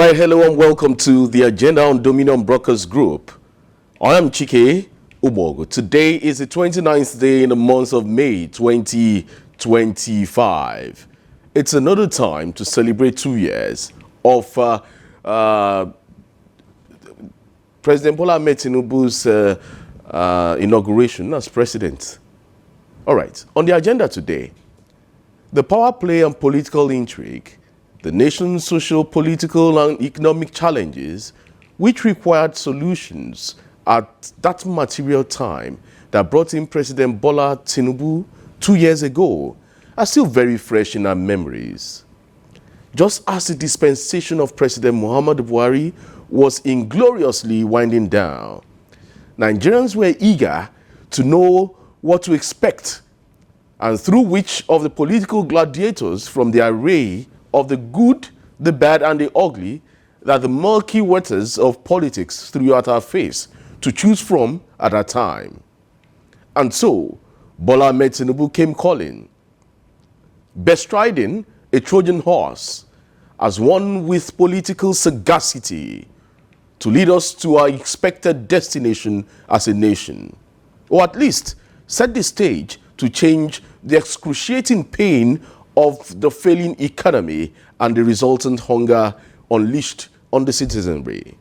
right, hello and welcome to the Agenda on Dominion Brokers Group. I am Chike Ogbogu. Today is the 29th day in the month of May 2025. It's another time to celebrate 2 years of President Bola Ahmed Tinubu's inauguration as president. All right, on the agenda today, the power play and political intrigue, the nation's social, political, and economic challenges, which required solutions at that material time that brought in President Bola Tinubu 2 years ago, are still very fresh in our memories. Just as the dispensation of President Muhammadu Buhari was ingloriously winding down, Nigerians were eager to know what to expect, and through which of the political gladiators from the array of the good, the bad, and the ugly that the murky waters of politics threw at our face to choose from at that time. And so, Bola Ahmed Tinubu came calling, bestriding a Trojan horse as one with political sagacity to lead us to our expected destination as a nation, or at least set the stage to change the excruciating pain of the failing economy and the resultant hunger unleashed on the citizenry.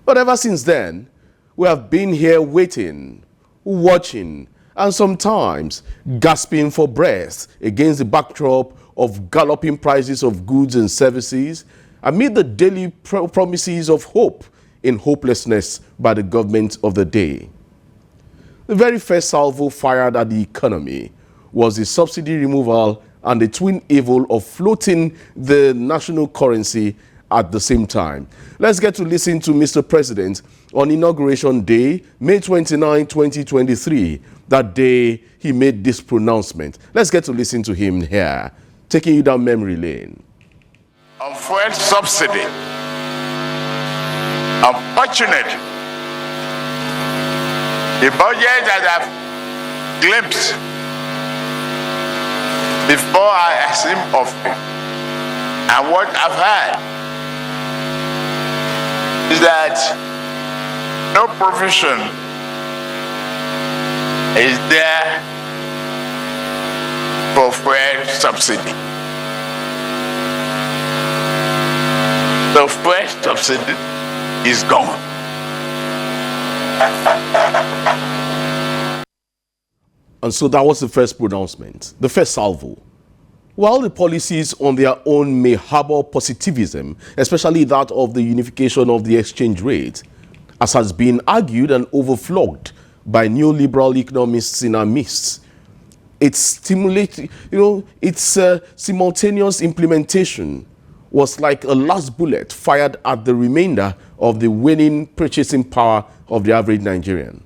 But ever since then, we have been here waiting, watching, and sometimes gasping for breath against the backdrop of galloping prices of goods and services amid the daily promises of hope in hopelessness by the government of the day. The very first salvo fired at the economy was the subsidy removal and the twin evil of floating the national currency at the same time. Let's get to listen to Mr. President on Inauguration Day, May 29, 2023. That day, he made this pronouncement. Let's get to listen to him here, taking you down memory lane. On fuel subsidy, unfortunately, the budget that I've glimpsed before I assumed office and what I've heard is that no provision is there for fuel subsidy. The fuel subsidy is gone. And so that was the first pronouncement, the first salvo. While the policies on their own may harbor positivism, especially that of the unification of the exchange rate, as has been argued and overflogged by neoliberal economists in our midst, its simultaneous implementation was like a last bullet fired at the remainder of the waning purchasing power of the average Nigerian.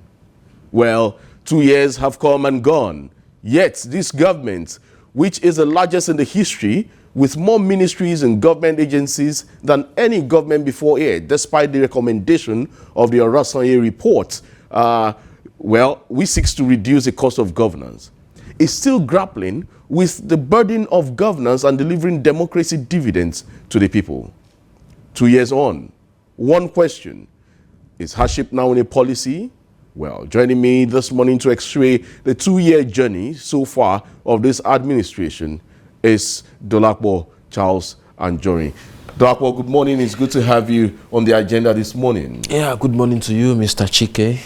Well, 2 years have come and gone, yet this government, which is the largest in the history, with more ministries and government agencies than any government before it, despite the recommendation of the Orasanye report, we seek to reduce the cost of governance, is still grappling with the burden of governance and delivering democracy dividends to the people. 2 years on, one question: is hardship now in a policy? Well, joining me this morning to x-ray the 2-year journey so far of this administration is Dolapo Charles Anjorin. Dolapo, good morning. It's good to have you on the agenda this morning. Yeah, good morning to you, Mr. Chike.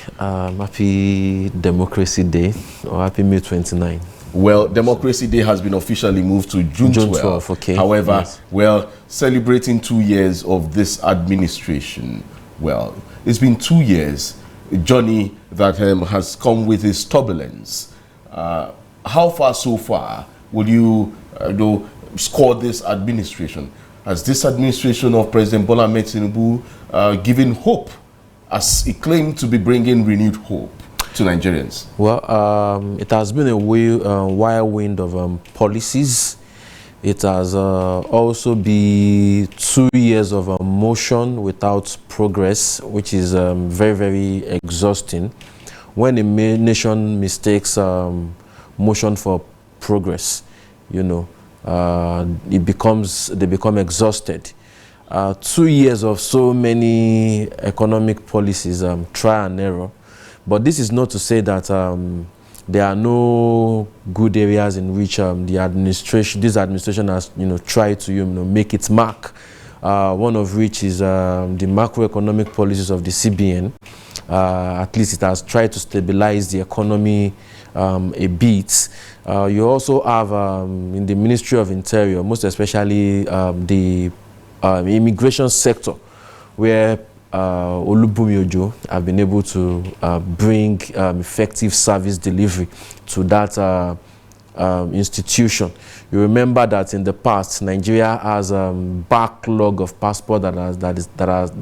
Happy Democracy Day, or happy May 29. Well, Democracy Day has been officially moved to June 12. Okay. However, yes, celebrating 2 years of this administration, it's been 2 years, a journey that has come with its turbulence. How far so far will you score this administration? Has this administration of President Bola Ahmed Tinubu given hope, as it claimed to be bringing renewed hope to Nigerians? Well, it has been a whirlwind of policies. It has also been 2 years of motion without progress, which is very, very exhausting. When a nation mistakes motion for progress, they become exhausted. 2 years of so many economic policies, trial and error. But this is not to say that there are no good areas in which this administration has, tried to, make its mark. One of which is the macroeconomic policies of the CBN. At least it has tried to stabilize the economy a bit. You also have in the Ministry of Interior, most especially the immigration sector, where Olubumi Ojo have been able to bring effective service delivery to that institution. You remember that in the past, Nigeria has a backlog of passport that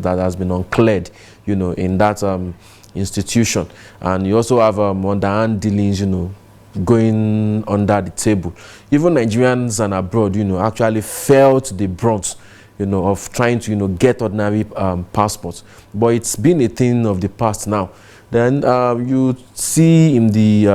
has been uncleared, in that institution, and you also have underhand dealings, going under the table. Even Nigerians and abroad, actually felt the brunt, of trying to, get ordinary passports. But it's been a thing of the past now. Then you see in the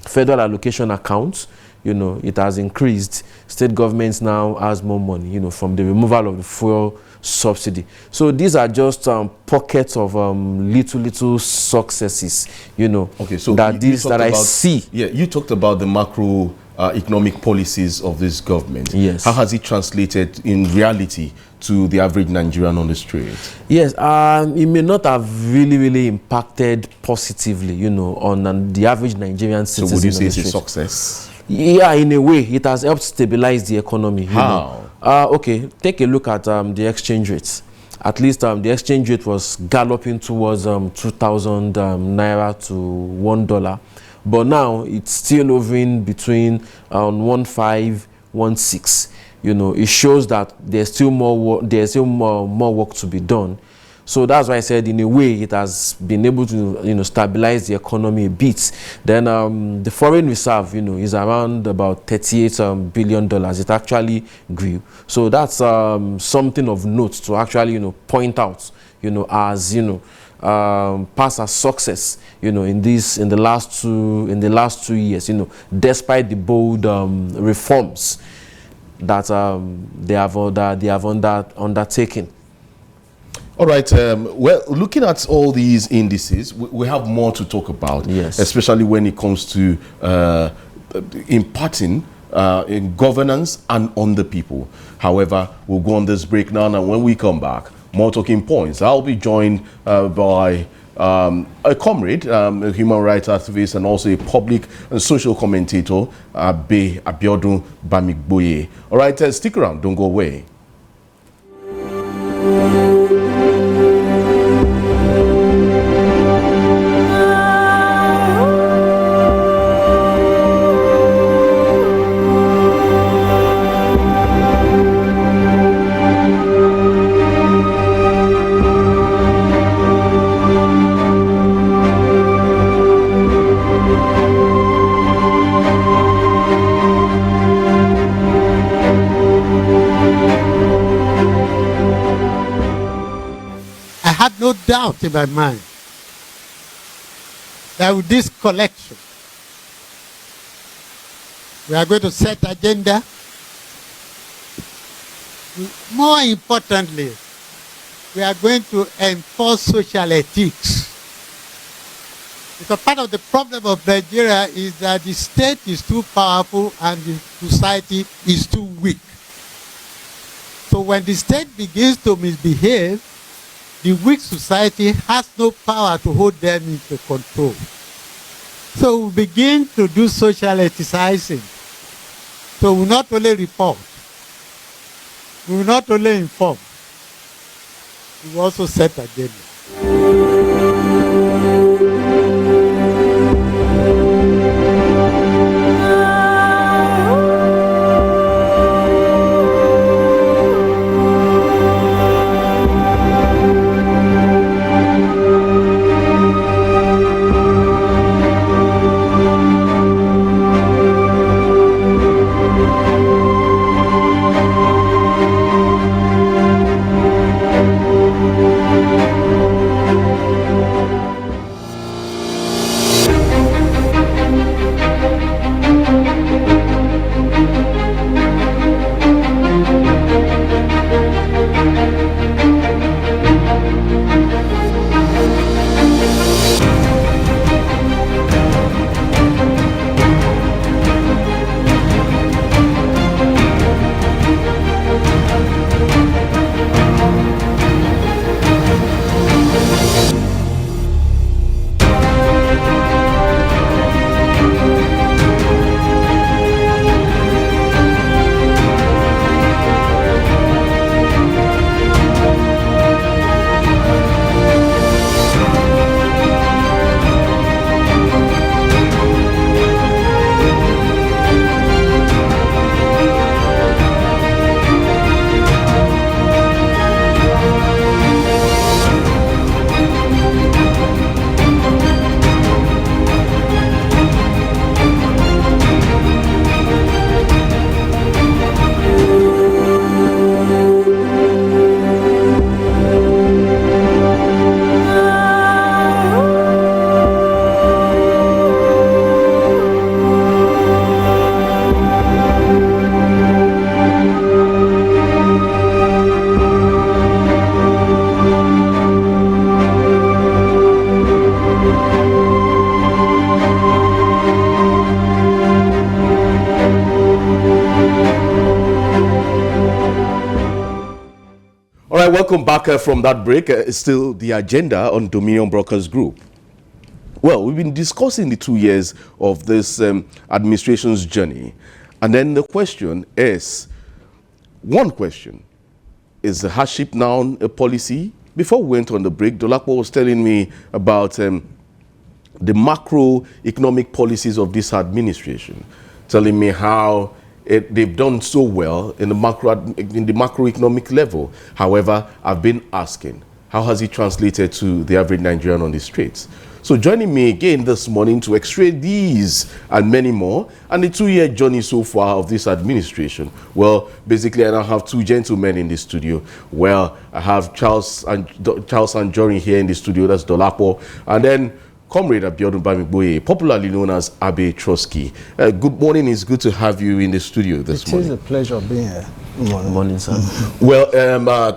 federal allocation accounts, it has increased. State governments now has more money, from the removal of the fuel subsidy. So these are just pockets of little successes, Okay, so that I see. Yeah, you talked about the macro economic policies of this government. Yes. How has it translated in reality to the average Nigerian on the street? Yes, it may not have really impacted positively, on the average Nigerian citizen. So would you say it's a success? Yeah, in a way, it has helped stabilize the economy. How? Okay, take a look at the exchange rates. At least the exchange rate was galloping towards 2,000 naira to $1. But now it's still hovering between 1.5, 1.6. It shows that there's still more work to be done. So that's why I said, in a way, it has been able to, stabilize the economy a bit. Then the foreign reserve, is around about $38 billion. It actually grew. So that's something of note to actually, point out, as pass as success, in the last 2 years, despite the bold reforms that they have undertaken. All right. Well, looking at all these indices, we have more to talk about. Yes. Especially when it comes to imparting in governance and on the people. However, we'll go on this break now, and when we come back, more talking points. I'll be joined by a comrade, a human rights activist, and also a public and social commentator, Abe Abiodun Bamigboye. All right, stick around. Don't go away. No doubt in my mind that with this collection, we are going to set agenda. More importantly, we are going to enforce social ethics. Because part of the problem of Nigeria is that the state is too powerful and the society is too weak. So when the state begins to misbehave, the weak society has no power to hold them into control. So we begin to do social ethicizing. So we not only report, we will not only inform, we will also set agenda. Welcome back from that break. Still the agenda on Dominion Brokers Group. Well, we've been discussing the 2 years of this administration's journey. And then the question is, one question, is the hardship now a policy? Before we went on the break, Dolapo was telling me about the macroeconomic policies of this administration, telling me how they've done so well in the macroeconomic level. However, I've been asking, how has it translated to the average Nigerian on the streets? So joining me again this morning to x-ray these and many more, and the 2-year journey so far of this administration. Well, basically, I now have two gentlemen in the studio. Well, I have Charles Anjorin here in the studio, that's Dolapo, and then Comrade Abiodun Bamigboye, popularly known as Abe Trotsky. Good morning. It's good to have you in the studio this morning. It is a pleasure being here. Good morning, sir. Well,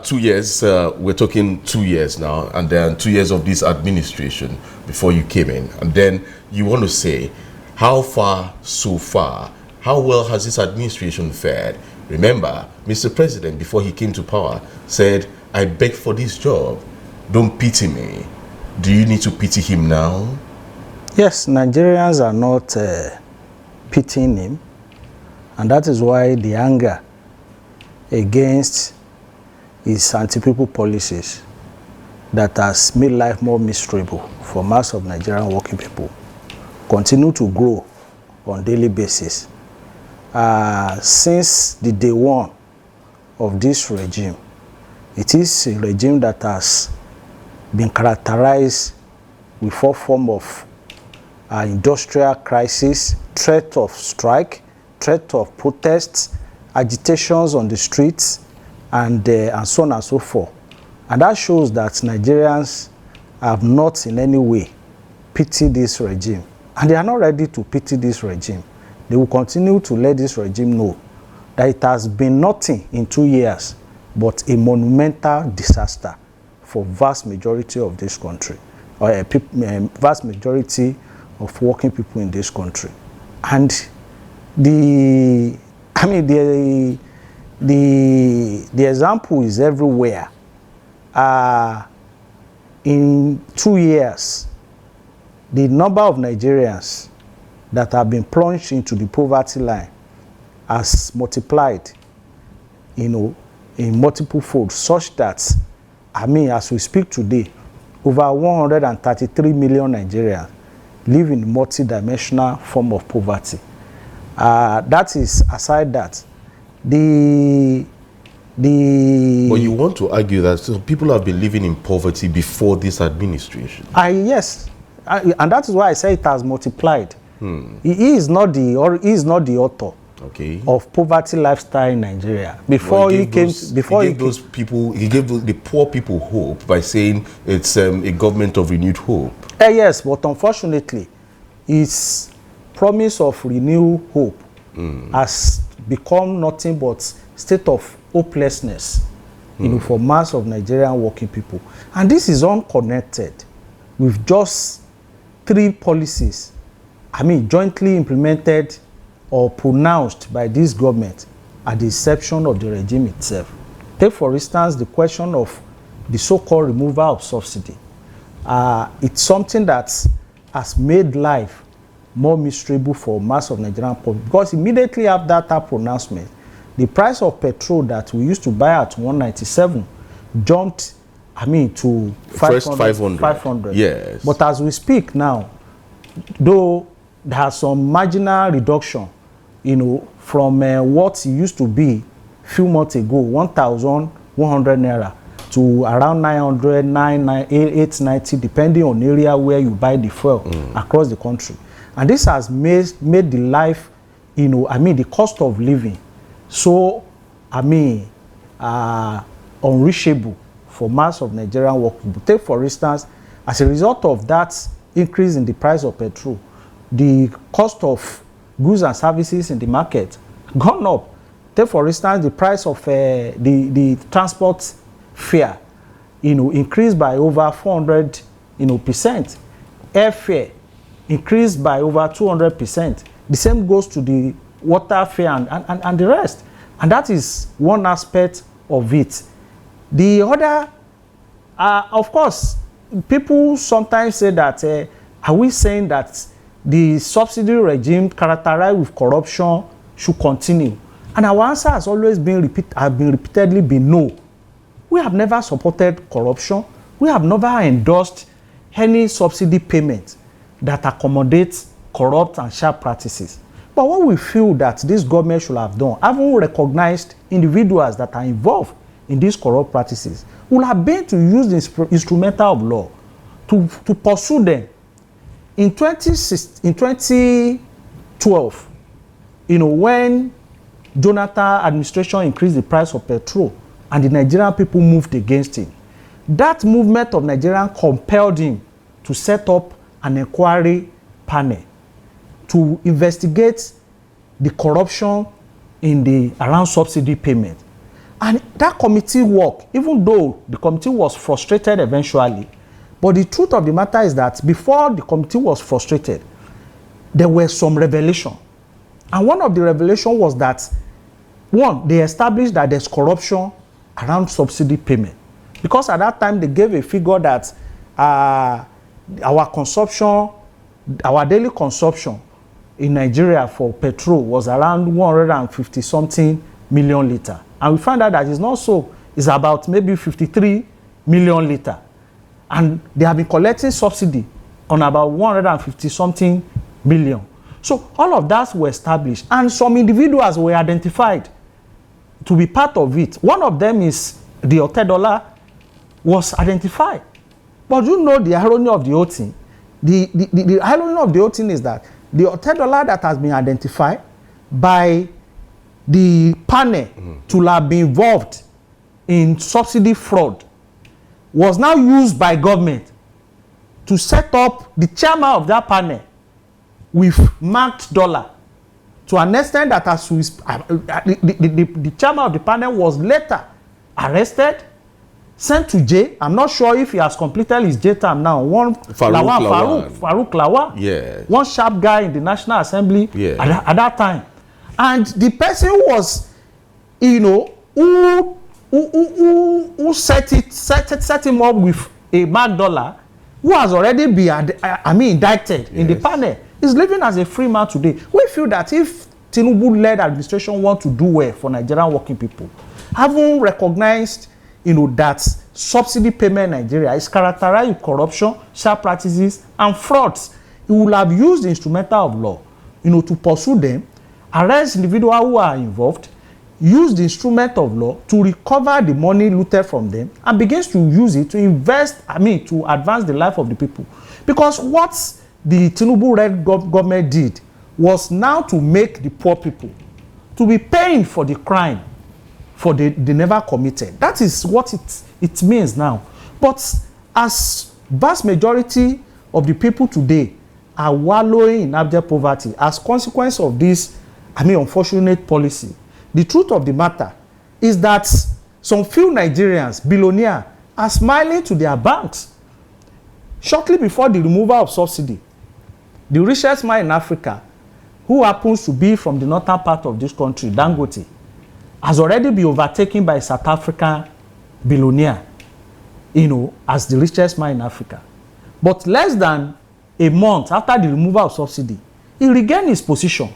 2 years, we're talking 2 years now, and then 2 years of this administration before you came in. And then you want to say, how far so far? How well has this administration fared? Remember, Mr. President, before he came to power, said, I beg for this job. Don't pity me. Do you need to pity him now? Yes, Nigerians are not pitying him, and that is why the anger against his anti-people policies that has made life more miserable for mass of Nigerian working people continue to grow on daily basis. Since the day one of this regime, it is a regime that has been characterized with four forms of industrial crisis, threat of strike, threat of protests, agitations on the streets, and so on and so forth. And that shows that Nigerians have not in any way pitied this regime. And they are not ready to pity this regime. They will continue to let this regime know that it has been nothing in 2 years but a monumental disaster for vast majority of this country, or a vast majority of working people in this country. And the example is everywhere. In 2 years, the number of Nigerians that have been plunged into the poverty line has multiplied, in multiple folds, such that, as we speak today, over 133 million Nigerians live in multi-dimensional form of poverty. That is aside that. But you want to argue that people have been living in poverty before this administration? Yes. And that is why I say it has multiplied. He is not the author. Okay. Of poverty lifestyle in Nigeria. He gave the poor people hope by saying it's a government of renewed hope. Yes, but unfortunately, his promise of renewed hope has become nothing but state of hopelessness, for mass of Nigerian working people. And this is unconnected with just 3 policies, jointly implemented or pronounced by this government at the inception of the regime itself. Take, for instance, the question of the so-called removal of subsidy. It's something that has made life more miserable for mass of Nigerian people, because immediately after that pronouncement, the price of petrol that we used to buy at 197 jumped, to 500. Yes. But as we speak now, though there has some marginal reduction, from what it used to be a few months ago, 1,100 naira to around 900, 890, depending on area where you buy the fuel across the country. And this has made the life, the cost of living so, unreachable for mass of Nigerian workers. Take, for instance, as a result of that increase in the price of petrol, the cost of goods and services in the market gone up. Take, for instance, the price of the transport fare, increased by over 400, percent. Airfare increased by over 200%. The same goes to the water fare and the rest. And that is one aspect of it. The other, of course, people sometimes say that, are we saying that the subsidy regime characterized with corruption should continue? And our answer has always been repeatedly been no. We have never supported corruption. We have never endorsed any subsidy payment that accommodates corrupt and sharp practices. But what we feel that this government should have done, having recognized individuals that are involved in these corrupt practices, would have been to use the instrumental of law to pursue them. In 2012, when Jonathan administration increased the price of petrol and the Nigerian people moved against him, that movement of Nigerians compelled him to set up an inquiry panel to investigate the corruption around subsidy payment. And that committee work, even though the committee was frustrated eventually, but the truth of the matter is that before the committee was frustrated, there were some revelations. And one of the revelations was that, one, they established that there's corruption around subsidy payment. Because at that time, they gave a figure that our daily consumption in Nigeria for petrol was around 150-something million liters. And we found out that it's not so. It's about maybe 53 million liters. And they have been collecting subsidy on about 150-something million. So all of that were established. And some individuals were identified to be part of it. One of them is the $10 was identified. But you know the irony of the whole thing. The irony of the whole thing is that the $10 that has been identified by the panel to have been involved in subsidy fraud was now used by government to set up the chairman of that panel with marked dollar, to an extent that as we, the chairman of the panel was later arrested, sent to jail. I'm not sure if he has completed his jail term now. Farouk Lawal, yes. One sharp guy in the National Assembly at that time. And the person was, who set him up with a marked dollar, who has already been, indicted in the panel, is living as a free man today. We feel that if Tinubu-led administration want to do well for Nigerian working people, having recognized, that subsidy payment in Nigeria is characterized with corruption, sharp practices, and frauds, he will have used the instrumental of law, to pursue them, arrest individuals who are involved, use the instrument of law to recover the money looted from them, and begins to use it to invest, to advance the life of the people. Because what the Tinubu-led government did was now to make the poor people to be paying for the crime for they never committed. That is what it means now. But as vast majority of the people today are wallowing in abject poverty as consequence of this, unfortunate policy, the truth of the matter is that some few Nigerians, billionaires, are smiling to their banks. Shortly before the removal of subsidy, the richest man in Africa, who happens to be from the northern part of this country, Dangote, has already been overtaken by a South African billionaire, as the richest man in Africa. But less than a month after the removal of subsidy, he regained his position.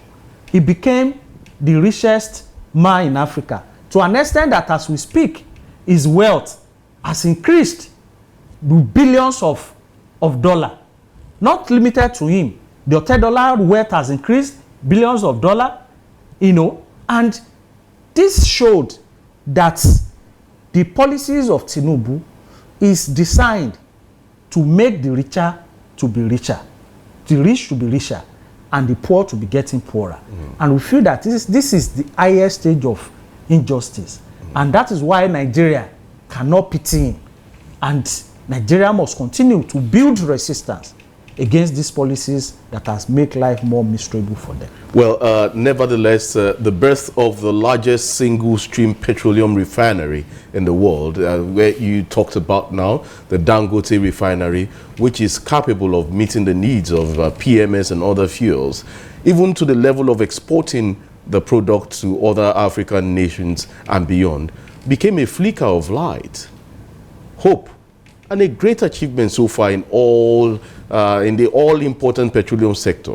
He became the richest man in Africa, to an extent that as we speak, his wealth has increased with billions of dollars. Not limited to him. The $10 wealth has increased billions of dollars, and this showed that the policies of Tinubu is designed to make the richer to be richer, the rich to be richer, and the poor to be getting poorer. And we feel that this is the highest stage of injustice. And that is why Nigeria cannot pity him. And Nigeria must continue to build resistance against these policies that has made life more miserable for them. Well, nevertheless, the birth of the largest single-stream petroleum refinery in the world, where you talked about now, the Dangote refinery, which is capable of meeting the needs of PMS and other fuels, even to the level of exporting the product to other African nations and beyond, became a flicker of light, hope, and a great achievement so far in the all-important petroleum sector.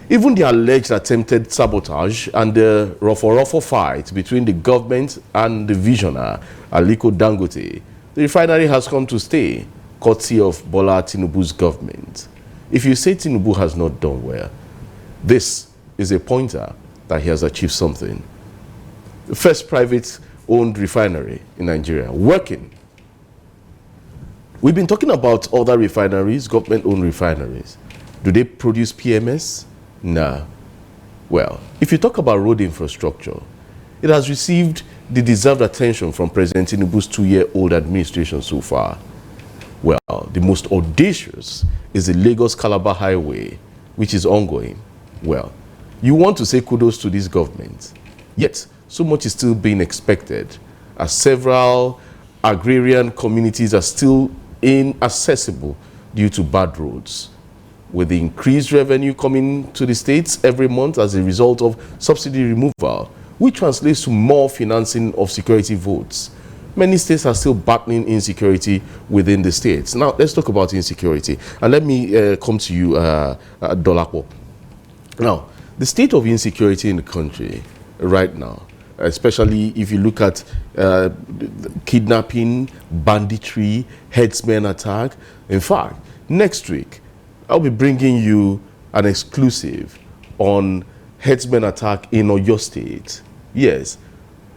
Even the alleged attempted sabotage and the rough fight between the government and the visionary Aliko Dangote, the refinery has come to stay, courtesy of Bola Tinubu's government. If you say Tinubu has not done well, this is a pointer that he has achieved something. The first private-owned refinery in Nigeria, working. We've been talking about other refineries, government-owned refineries. Do they produce PMS? Nah. Well, if you talk about road infrastructure, it has received the deserved attention from President Tinubu's 2-year-old administration so far. Well, the most audacious is the Lagos-Calabar Highway, which is ongoing. Well, you want to say kudos to this government, yet so much is still being expected, as several agrarian communities are still inaccessible due to bad roads. With the increased revenue coming to the states every month as a result of subsidy removal, which translates to more financing of security votes, many states are still battling insecurity within the states. Now, let's talk about insecurity. And let me come to you, Dolapo. Now, the state of insecurity in the country right now, especially if you look at kidnapping, banditry, herdsmen attack. In fact, next week, I'll be bringing you an exclusive on herdsmen attack in Oyo State. Yes,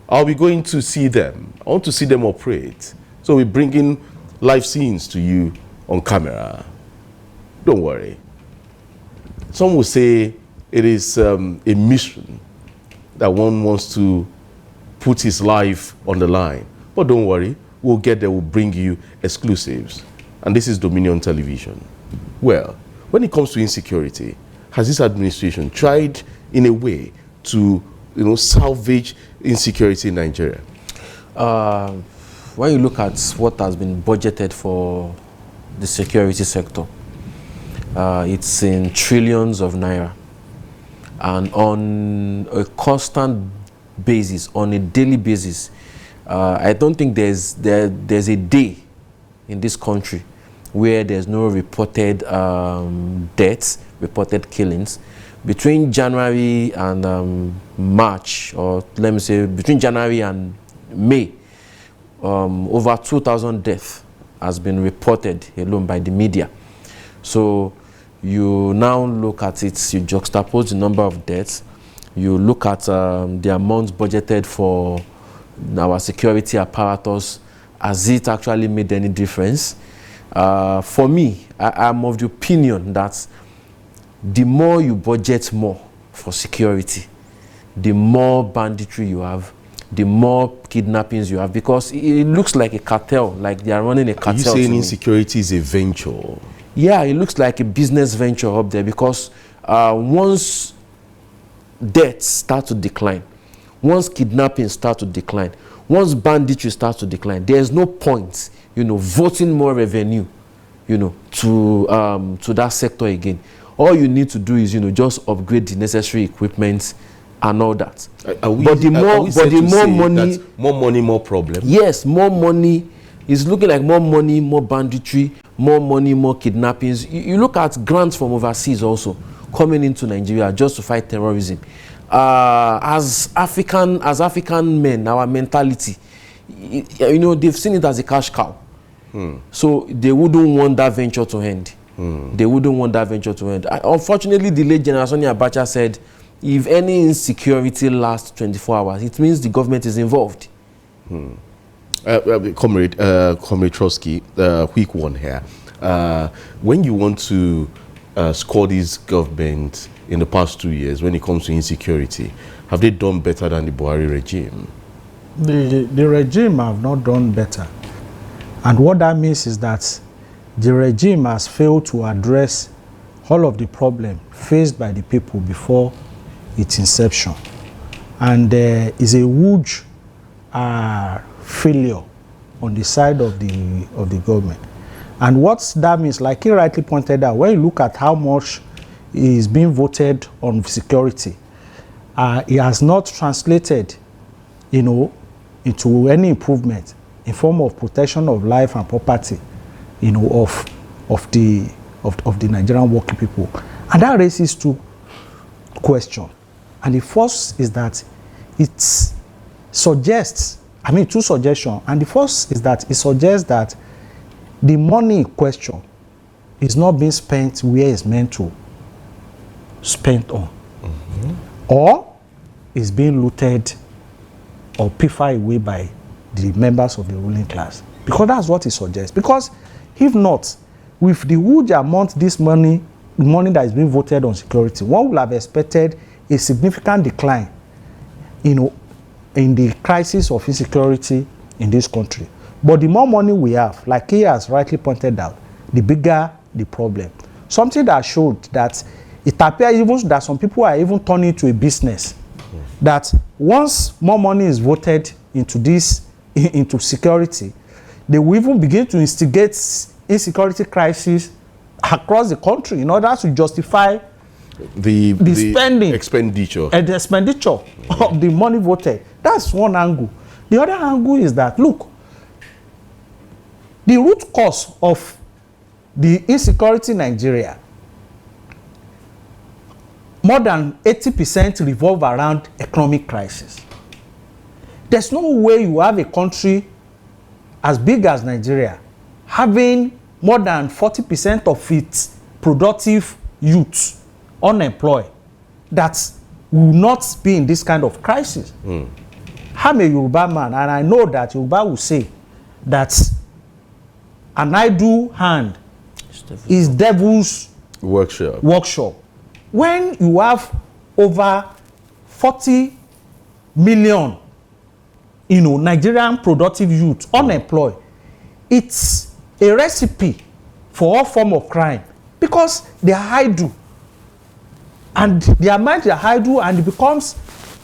I'll be going to see them. I want to see them operate. So we're bringing live scenes to you on camera. Don't worry. Some will say it is a mission that one wants to put his life on the line. But don't worry, we'll get there, we'll bring you exclusives. And this is Dominion Television. Well, when it comes to insecurity, has this administration tried in a way to, salvage insecurity in Nigeria? When you look at what has been budgeted for the security sector, it's in trillions of naira. And on a constant basis, on a daily basis, I don't think there's a day in this country where there's no reported deaths, reported killings. Between January and March, or let me say between January and May, over 2,000 deaths has been reported alone by the media. So you now look at it, you juxtapose the number of deaths, you look at the amounts budgeted for our security apparatus. Has it actually made any difference? For me, I'm of the opinion that the more you budget more for security, the more banditry you have, the more kidnappings you have, because it looks like a cartel, like they are running a cartel. Are you saying insecurity is a venture? Yeah, it looks like a business venture up there, because once deaths start to decline, once kidnapping start to decline, once banditry starts to decline, there's no point, voting more revenue, to that sector again. All you need to do is, just upgrade the necessary equipment and all that. But the more money, more money, more problem. Yes, more money. It's looking like more money, more banditry, more money, more kidnappings. You look at grants from overseas also coming into Nigeria just to fight terrorism. As African men, our mentality, they've seen it as a cash cow. So they wouldn't want that venture to end. They wouldn't want that venture to end. Unfortunately, the late General Sani Abacha said, if any insecurity lasts 24 hours, it means the government is involved. Comrade Trotsky, quick one here. When you want to score this government in the past 2 years, when it comes to insecurity, have they done better than the Buhari regime? The regime have not done better. And what that means is that the regime has failed to address all of the problems faced by the people before its inception. And there is a huge failure on the side of the government. And what that means, like he rightly pointed out, when you look at how much is being voted on security, it has not translated, into any improvement in form of protection of life and property, of the Nigerian working people. And that raises two questions. And the first is that it suggests, two suggestions. And the first is that it suggests that the money in question is not being spent where it's meant to spend on. Or is being looted or pilfered away by the members of the ruling class. Because that's what it suggests. Because if not, with the huge amount this money that is being voted on security, one would have expected a significant decline, in the crisis of insecurity in this country. But the more money we have, like he has rightly pointed out, the bigger the problem. Something that showed that it appears even that some people are even turning to a business. That once more money is voted into security, they will even begin to instigate insecurity crisis across the country in order to justify the spending expenditure and the expenditure of the money voted. That's one angle. The other angle is that, look, the root cause of the insecurity in Nigeria, more than 80% revolve around economic crisis. There's no way you have a country as big as Nigeria having more than 40% of its productive youth unemployed that will not be in this kind of crisis. I'm a Yoruba man, and I know that Yoruba will say that an idle hand is devil's workshop. When you have over 40 million, Nigerian productive youth unemployed, it's a recipe for all form of crime because they are idle, and their mind is idle, and it becomes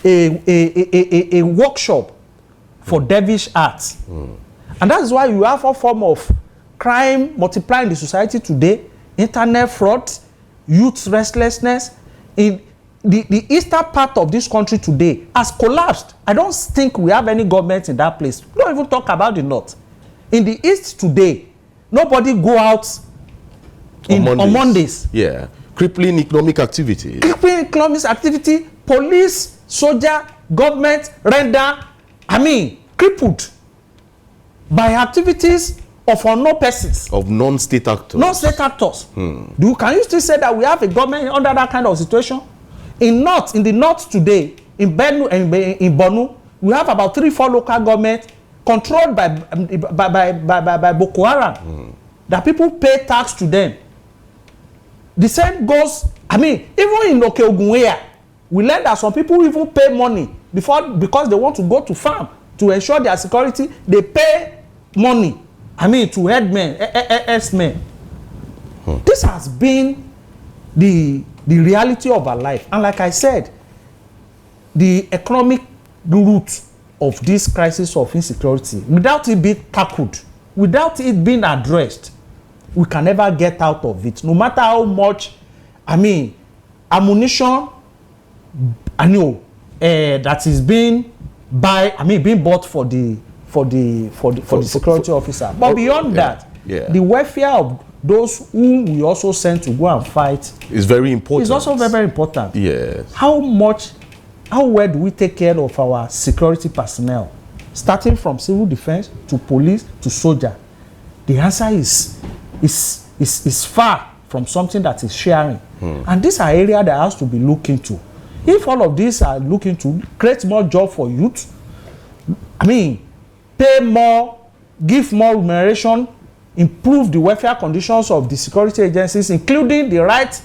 a workshop for devilish arts. And that's why you have all form of crime multiplying in the society today. Internet fraud, youth restlessness. In the eastern part of this country today has collapsed. I don't think we have any government in that place. Don't even talk about the north. In the east today, nobody go out on Mondays. Yeah, crippling economic activity. Police, soldier, government render, crippled by activities of unknown persons. Of non-state actors. Non-state actors. Can you still say that we have a government under that kind of situation? In the north today, in Borno, we have about 3-4 local governments controlled by Boko Haram. That people pay tax to them. The same goes, even in Okeogunweya, we learned that some people even pay money because they want to go to farm to ensure their security. They pay money, to headmen, S-men. This has been the reality of our life. And like I said, the economic root of this crisis of insecurity, without it being tackled, without it being addressed, we can never get out of it. No matter how much, ammunition, that is being bought for the security officer. But beyond that, the welfare of those whom we also send to go and fight is very important. It's also very, very important. Yes. How well do we take care of our security personnel, starting from civil defense to police to soldier? The answer is far from something that is sharing. And these are areas that has to be looked into. If all of these are looking to create more job for youth, pay more, give more remuneration, improve the welfare conditions of the security agencies, including the right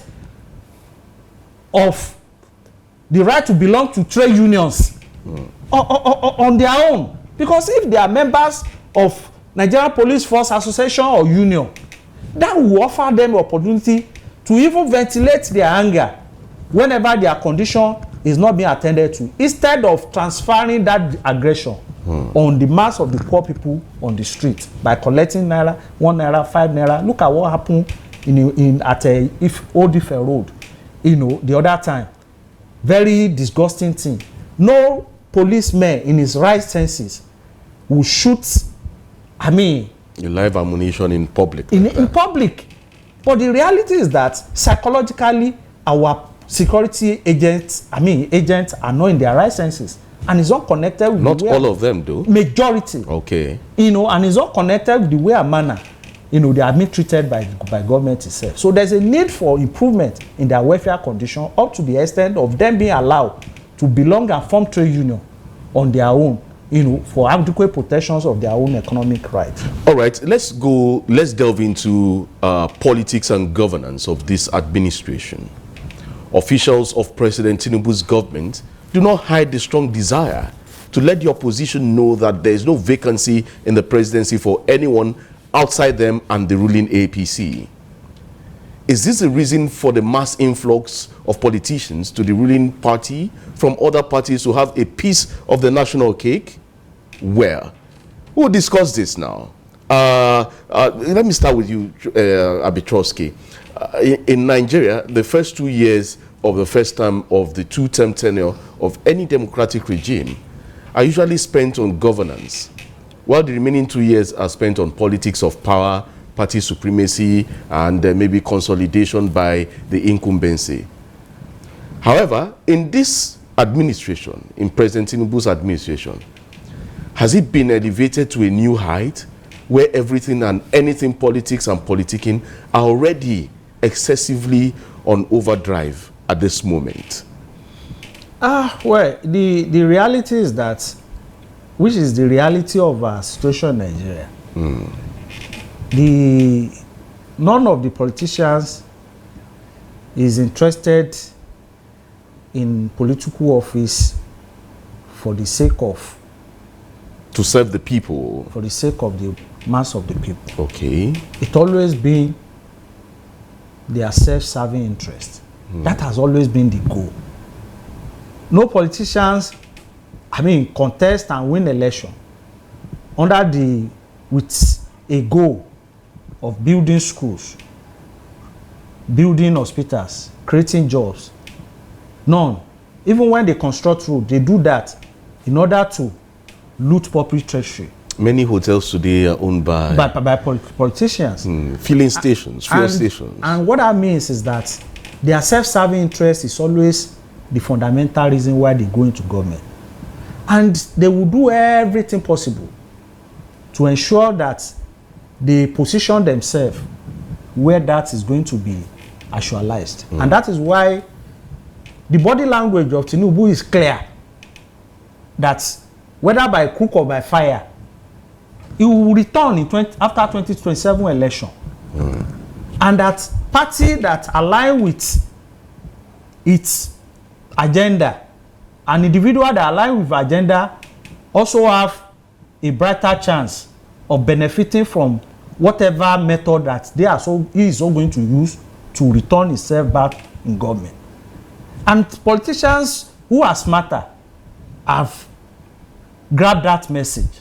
to belong to trade unions on their own. Because if they are members of Nigerian Police Force Association or Union, that will offer them opportunity to even ventilate their anger whenever their condition is not being attended to, instead of transferring that aggression on the mass of the poor people on the street by collecting naira, 1 naira, 5 naira. Look at what happened at Old Ife Road, the other time. very disgusting thing. No policeman in his right senses will shoot, I mean, a live ammunition in public. In public. But the reality is that psychologically, our security agents are not in their right senses. And it's not connected with not all of them, though. Majority. Okay. And it's not connected with the way and manner, they are being treated by government itself. So there's a need for improvement in their welfare condition up to the extent of them being allowed to belong and form trade union on their own, for adequate protections of their own economic rights. All right, let's delve into politics and governance of this administration. Officials of President Tinubu's government do not hide the strong desire to let the opposition know that there is no vacancy in the presidency for anyone outside them and the ruling APC. Is this a reason for the mass influx of politicians to the ruling party from other parties to have a piece of the national cake? Well, we'll discuss this now. Let me start with you, Abitroski. In Nigeria, the first 2 years of the first term of the two-term tenure of any democratic regime are usually spent on governance, while the remaining 2 years are spent on politics of power, party supremacy, and maybe consolidation by the incumbency. However, in this administration, in President Tinubu's administration, has it been elevated to a new height where everything and anything politics and politicking are already excessively on overdrive at this moment? Well, the reality is that, which is the reality of our situation in Nigeria, none of the politicians is interested in political office for the sake of to serve the people, for the sake of the mass of the people. Okay. It always been their self-serving interest. That has always been the goal. No politicians, contest and win election with a goal of building schools, building hospitals, creating jobs. None. Even when they construct roads, they do that in order to loot public treasury. Many hotels today are owned by politicians. Filling stations, fuel stations. And what that means is that their self-serving interest is always the fundamental reason why they go into government. And they will do everything possible to ensure that they position themselves where that is going to be actualized. And that is why the body language of Tinubu is clear that whether by crook or by fire, he will return after 2027 election. And that party that align with its agenda, an individual that align with agenda also have a brighter chance of benefiting from whatever method that he is all going to use to return himself back in government. And politicians who are smarter have grabbed that message.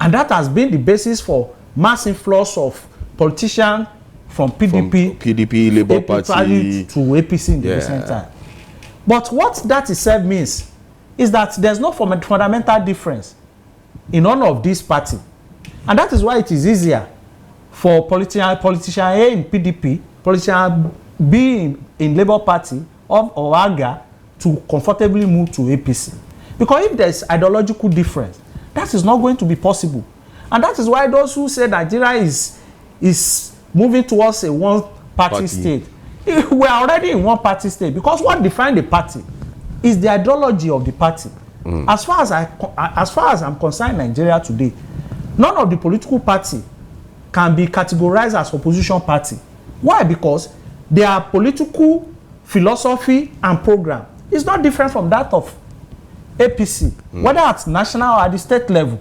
And that has been the basis for mass influx of politicians from PDP, Labour Party to APC in the recent time. But what that itself means is that there's no fundamental difference in none of these parties. And that is why it is easier for politician A in PDP, politician B in Labour Party or AGA to comfortably move to APC. Because if there's ideological difference, that is not going to be possible. And that is why those who say Nigeria is moving towards a one-party state, we are already in one-party state, because what defines the party is the ideology of the party. As far as I'm concerned, Nigeria today, none of the political party can be categorized as opposition party. Why? Because their political philosophy and program is not different from that of APC, whether at national or at the state level.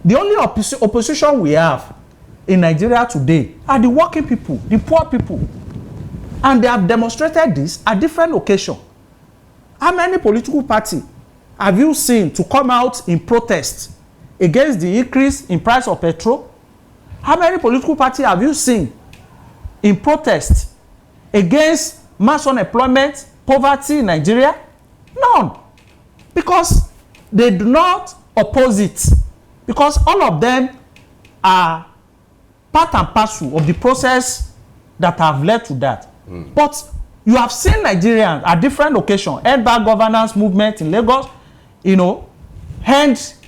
The only opposition we have in Nigeria today are the working people, the poor people. And they have demonstrated this at different occasions. How many political parties have you seen to come out in protest against the increase in price of petrol? How many political parties have you seen in protest against mass unemployment, poverty in Nigeria? because they do not oppose it, because all of them are part and parcel of the process that have led to that. But you have seen Nigerians at different occasions head back governance movement in Lagos, you know, hence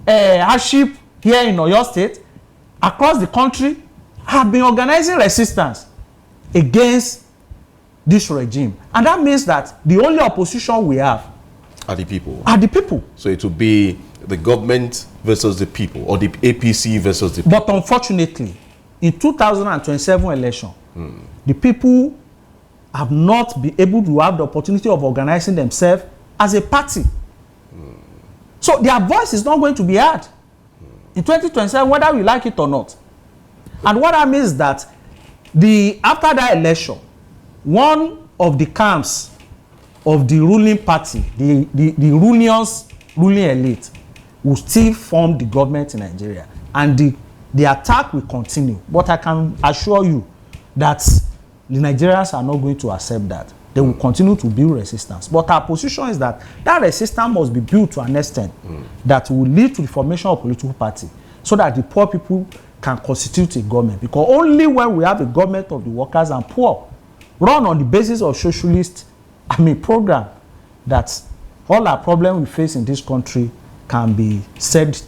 hardship here in Oyo State, across the country, have been organizing resistance against this regime. And that means that the only opposition we have are the people. Are the people. So it will be the government versus the people, or the APC versus the people. But unfortunately, in 2027 election, the people have not been able to have the opportunity of organizing themselves as a party. So their voice is not going to be heard in 2027, whether we like it or not. And what I mean is that after that election, one of the camps of the ruling party, the ruling elite, will still form the government in Nigeria, and the attack will continue. But I can assure you that the Nigerians are not going to accept that. They will continue to build resistance. But our position is that that resistance must be built to an extent that will lead to the formation of a political party, so that the poor people can constitute a government. Because only when we have a government of the workers and poor, run on the basis of socialist program, that all our problems we face in this country can be said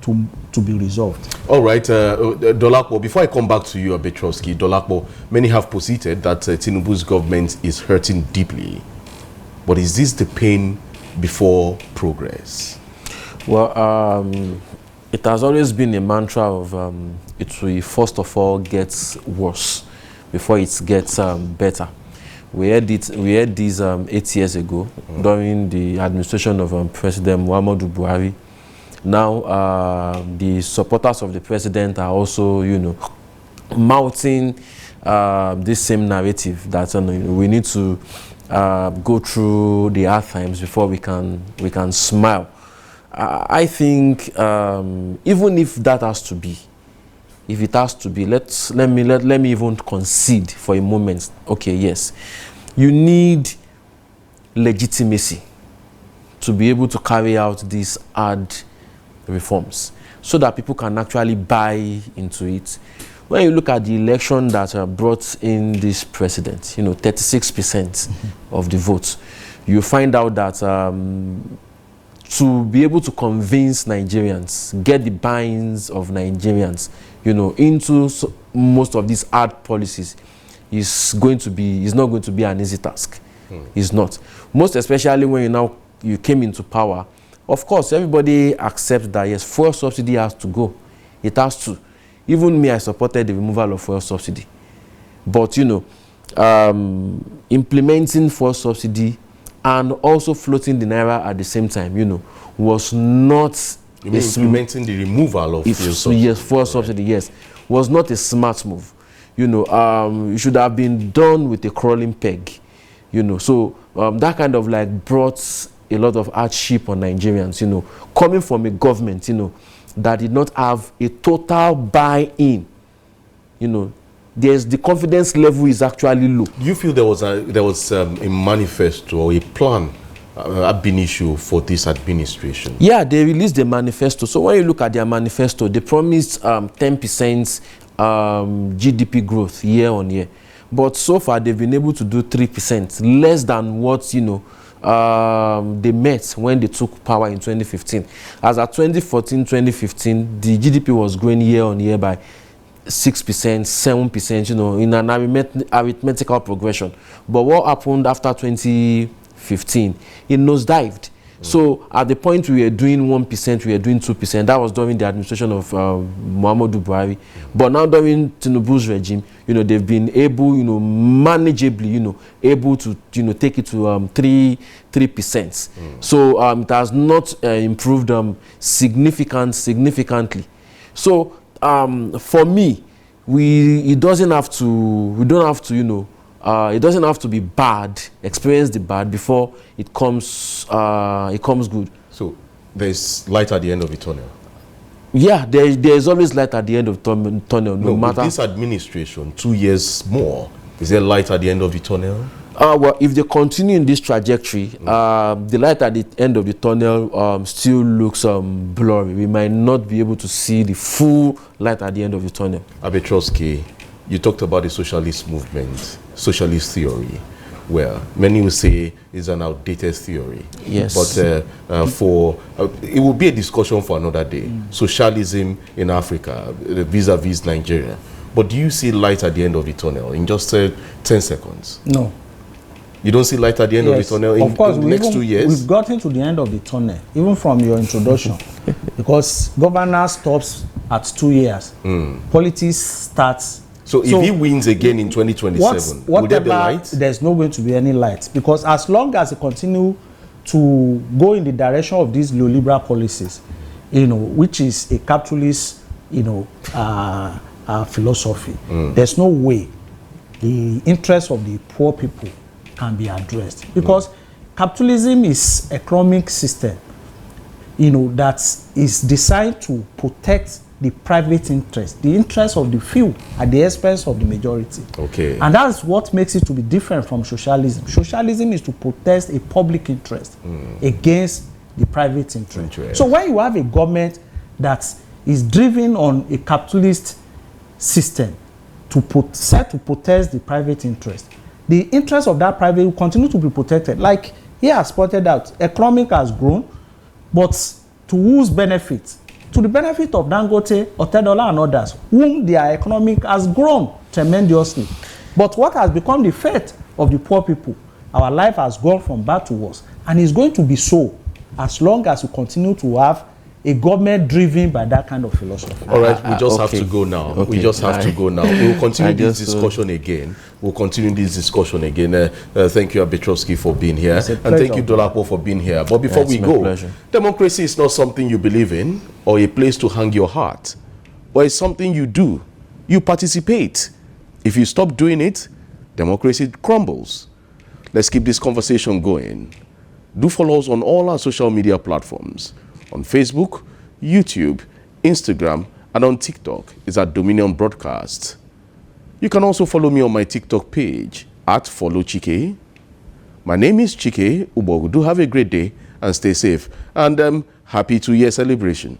to be resolved. All right, Dolapo, before I come back to you, Petrovsky, Dolapo, many have posited that Tinubu's government is hurting deeply. But is this the pain before progress? Well, it has always been a mantra of it will first of all get worse before it gets better. We had this 8 years ago during the administration of President Muhammadu Buhari. Now, the supporters of the president are also, mounting this same narrative that we need to go through the hard times before we can smile. I think even if that has to be, if it has to be, let me even concede for a moment. Okay, yes, you need legitimacy to be able to carry out these hard reforms, so that people can actually buy into it. When you look at the election that brought in this president, 36% of the votes, you find out that to be able to convince Nigerians, get the buy-ins of Nigerians, into most of these hard policies, is not going to be an easy task. It's not. Most especially when you came into power. Of course, everybody accepts that, yes, fuel subsidy has to go. It has to. Even me, I supported the removal of fuel subsidy. But, implementing fuel subsidy and also floating the naira at the same time, was not... You mean implementing the removal of fuel subsidy? Yes, fuel subsidy, yes. Was not a smart move. It should have been done with a crawling peg. So that kind of brought a lot of hardship on Nigerians, coming from a government, that did not have a total buy-in. The confidence level is actually low. Do you feel there was a manifesto or a plan, ab initio, for this administration? Yeah, they released the manifesto. So when you look at their manifesto, they promised 10% GDP growth year on year. But so far, they've been able to do 3%, less than what, they met when they took power in 2015. As at 2014-2015, the GDP was growing year on year by 6%, 7%, in an arithmetical progression. But what happened after 2015? It nosedived. So at the point we were doing 1%, we were doing 2%. That was during the administration of Muhammadu Buhari. But now during Tinubu's regime, they've been able, manageably, able to, take it to 3%. So it has not improved significantly. So for me, it doesn't have to be bad, experience the bad before it comes good. So there's light at the end of the tunnel. Yeah, there's always light at the end of tunnel, no matter. With this administration, 2 years more, is there light at the end of the tunnel? Well, if they continue in this trajectory, the light at the end of the tunnel still looks blurry. We might not be able to see the full light at the end of the tunnel. Abetroski, you talked about the socialist movement, socialist theory. Well, many will say it's an outdated theory. Yes. But it will be a discussion for another day. Socialism in Africa, vis-a-vis Nigeria. But do you see light at the end of the tunnel in just 10 seconds? No. You don't see light at the end of the tunnel in the next 2 years? We've gotten to the end of the tunnel, even from your introduction. Because governance stops at 2 years. Politics starts. So if he wins again in 2027, will there be light? There's not going to be any light. Because as long as he continue to go in the direction of these neoliberal policies, which is a capitalist, philosophy, there's no way the interests of the poor people can be addressed. Because capitalism is an economic system, that is designed to protect the private interest, the interest of the few at the expense of the majority. Okay. And that's what makes it to be different from socialism. Socialism is to protect a public interest against the private interest. So when you have a government that is driven on a capitalist system set to protect the private interest, the interest of that private will continue to be protected. Like he has pointed out, economic has grown, but to whose benefit? To the benefit of Dangote, Otedola and others, whom their economic has grown tremendously. But what has become the fate of the poor people? Our life has gone from bad to worse, and it's going to be so as long as we continue to have a government driven by that kind of philosophy. All right, we just have to go now. Okay. We just have to go now. We'll continue this discussion again. Thank you, Abetroski, for being here. And thank you, Dolapo, for being here. But before we go, democracy is not something you believe in or a place to hang your hat. But it's something you do. You participate. If you stop doing it, democracy crumbles. Let's keep this conversation going. Do follow us on all our social media platforms. On Facebook, YouTube, Instagram, and on TikTok is at Dominion Broadcast. You can also follow me on my TikTok page at Follow Chike. My name is Chike Ogbogu. Do have a great day and stay safe. And happy 2-year celebration.